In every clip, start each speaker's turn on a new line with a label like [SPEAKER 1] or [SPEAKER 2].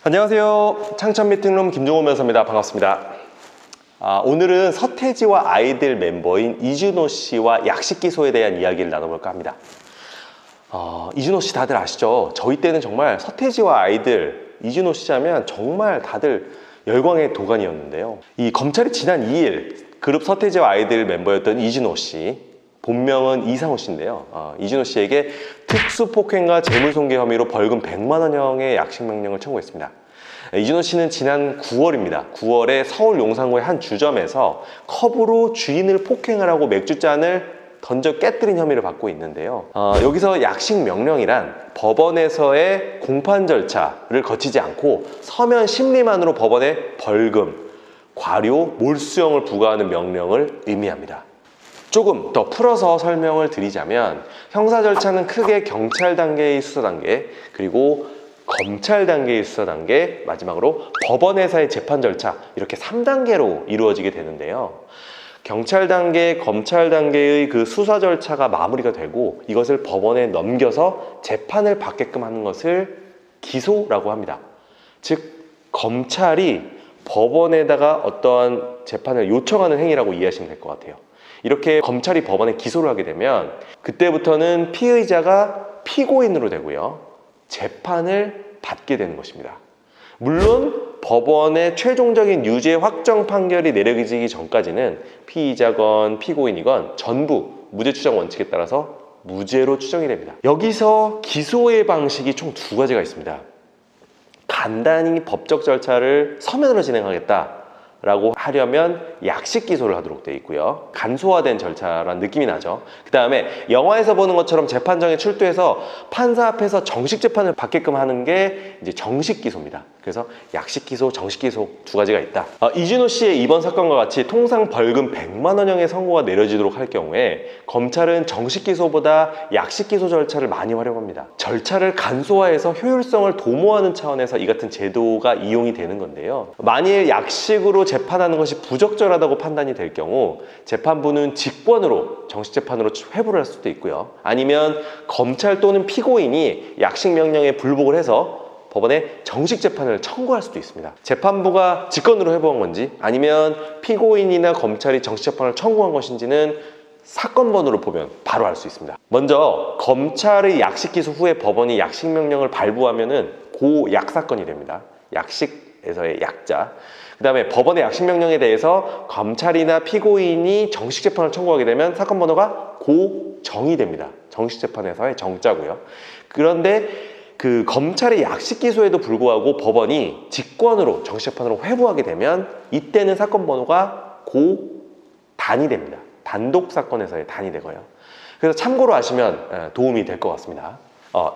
[SPEAKER 1] 안녕하세요. 창천미팅룸 김종호 변호사입니다. 반갑습니다. 오늘은 서태지와 아이들 멤버인 이준호 씨와 약식 기소에 대한 이야기를 나눠볼까 합니다. 이준호 씨 다들 아시죠? 저희 때는 정말 서태지와 아이들, 이준호 씨 하면 정말 다들 열광의 도가니였는데요. 이 검찰이 지난 2일 그룹 서태지와 아이들 멤버였던 이준호 씨, 본명은 이상호 씨인데요. 이준호 씨에게 특수폭행과 재물손괴 혐의로 벌금 100만 원형의 약식명령을 청구했습니다. 이준호 씨는 지난 9월입니다. 9월에 서울 용산구의 한 주점에서 컵으로 주인을 폭행을 하고 맥주잔을 던져 깨뜨린 혐의를 받고 있는데요. 여기서 약식명령이란 법원에서의 공판 절차를 거치지 않고 서면 심리만으로 법원에 벌금, 과료, 몰수형을 부과하는 명령을 의미합니다. 조금 더 풀어서 설명을 드리자면 형사 절차는 크게 경찰 단계의 수사 단계, 그리고 검찰 단계의 수사 단계, 마지막으로 법원에서의 재판 절차, 이렇게 3단계로 이루어지게 되는데요. 경찰 단계, 검찰 단계의 그 수사 절차가 마무리가 되고 이것을 법원에 넘겨서 재판을 받게끔 하는 것을 기소라고 합니다. 즉, 검찰이 법원에다가 어떠한 재판을 요청하는 행위라고 이해하시면 될 것 같아요. 이렇게 검찰이 법원에 기소를 하게 되면 그때부터는 피의자가 피고인으로 되고요, 재판을 받게 되는 것입니다. 물론 법원의 최종적인 유죄 확정 판결이 내려지기 전까지는 피의자건 피고인이건 전부 무죄 추정 원칙에 따라서 무죄로 추정이 됩니다. 여기서 기소의 방식이 총 2가지가 있습니다. 간단히 법적 절차를 서면으로 진행하겠다 라고 하려면 약식 기소를 하도록 되어 있고요. 간소화된 절차라는 느낌이 나죠. 그 다음에 영화에서 보는 것처럼 재판장에 출두해서 판사 앞에서 정식 재판을 받게끔 하는 게 이제 정식 기소입니다. 그래서 약식 기소, 정식 기소 2가지가 있다. 이준호 씨의 이번 사건과 같이 통상 벌금 100만 원형의 선고가 내려지도록 할 경우에 검찰은 정식 기소보다 약식 기소 절차를 많이 활용합니다. 절차를 간소화해서 효율성을 도모하는 차원에서 이 같은 제도가 이용이 되는 건데요. 만일 약식으로 재판하는 것이 부적절하다고 판단이 될 경우 재판부는 직권으로 정식 재판으로 회부를 할 수도 있고요. 아니면 검찰 또는 피고인이 약식 명령에 불복을 해서 법원에 정식 재판을 청구할 수도 있습니다. 재판부가 직권으로 회부한 건지 아니면 피고인이나 검찰이 정식 재판을 청구한 것인지는 사건 번호를 보면 바로 알 수 있습니다. 먼저 검찰의 약식 기소 후에 법원이 약식 명령을 발부하면은 고약 사건이 됩니다. 약식에서의 약자. 그 다음에 법원의 약식 명령에 대해서 검찰이나 피고인이 정식 재판을 청구하게 되면 사건 번호가 고정이 됩니다. 정식 재판에서의 정자고요. 그런데 그 검찰의 약식 기소에도 불구하고 법원이 직권으로 정식 재판으로 회부하게 되면 이때는 사건 번호가 고단이 됩니다. 단독 사건에서의 단이 되고요. 그래서 참고로 하시면 도움이 될 것 같습니다.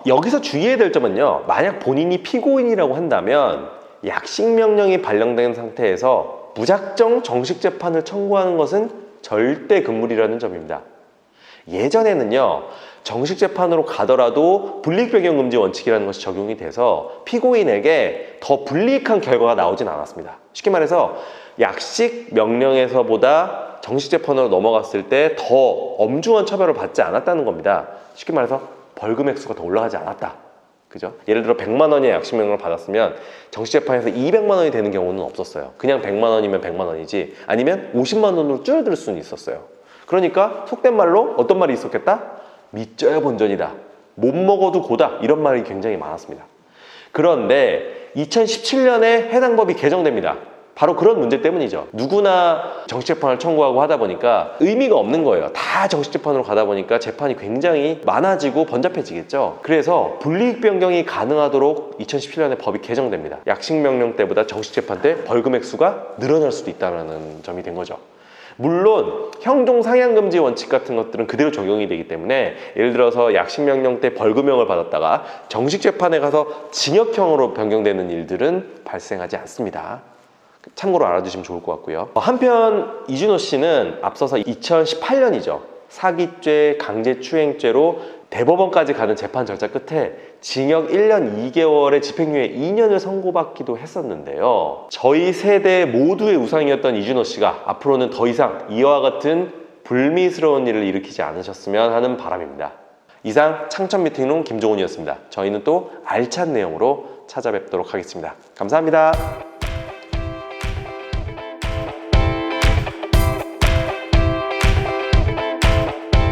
[SPEAKER 1] 여기서 주의해야 될 점은요, 만약 본인이 피고인이라고 한다면 약식 명령이 발령된 상태에서 무작정 정식 재판을 청구하는 것은 절대 금물이라는 점입니다. 예전에는요, 정식 재판으로 가더라도 불이익변경 금지 원칙이라는 것이 적용이 돼서 피고인에게 더 불이익한 결과가 나오진 않았습니다. 쉽게 말해서 약식 명령에서보다 정식 재판으로 넘어갔을 때 더 엄중한 처벌을 받지 않았다는 겁니다. 쉽게 말해서 벌금 액수가 더 올라가지 않았다. 그죠? 예를 들어 100만 원의 약식 명령을 받았으면 정식 재판에서 200만 원이 되는 경우는 없었어요. 그냥 100만 원이면 100만 원이지, 아니면 50만 원으로 줄어들 수는 있었어요. 그러니까 속된 말로 어떤 말이 있었겠다? 믿져야 본전이다, 못 먹어도 고다, 이런 말이 굉장히 많았습니다. 그런데 2017년에 해당 법이 개정됩니다. 바로 그런 문제 때문이죠. 누구나 정식 재판을 청구하고 하다 보니까 의미가 없는 거예요. 다 정식 재판으로 가다 보니까 재판이 굉장히 많아지고 번잡해지겠죠. 그래서 불이익 변경이 가능하도록 2017년에 법이 개정됩니다. 약식 명령 때보다 정식 재판 때 벌금 액수가 늘어날 수도 있다는 점이 된 거죠. 물론 형종 상향금지 원칙 같은 것들은 그대로 적용이 되기 때문에 예를 들어서 약식 명령 때 벌금형을 받았다가 정식 재판에 가서 징역형으로 변경되는 일들은 발생하지 않습니다. 참고로 알아두시면 좋을 것 같고요. 한편 이준호 씨는 앞서서 2018년이죠. 사기죄, 강제추행죄로 대법원까지 가는 재판 절차 끝에 징역 1년 2개월에 집행유예 2년을 선고받기도 했었는데요. 저희 세대 모두의 우상이었던 이준호 씨가 앞으로는 더 이상 이와 같은 불미스러운 일을 일으키지 않으셨으면 하는 바람입니다. 이상 창천미팅룸 김종훈이었습니다. 저희는 또 알찬 내용으로 찾아뵙도록 하겠습니다. 감사합니다.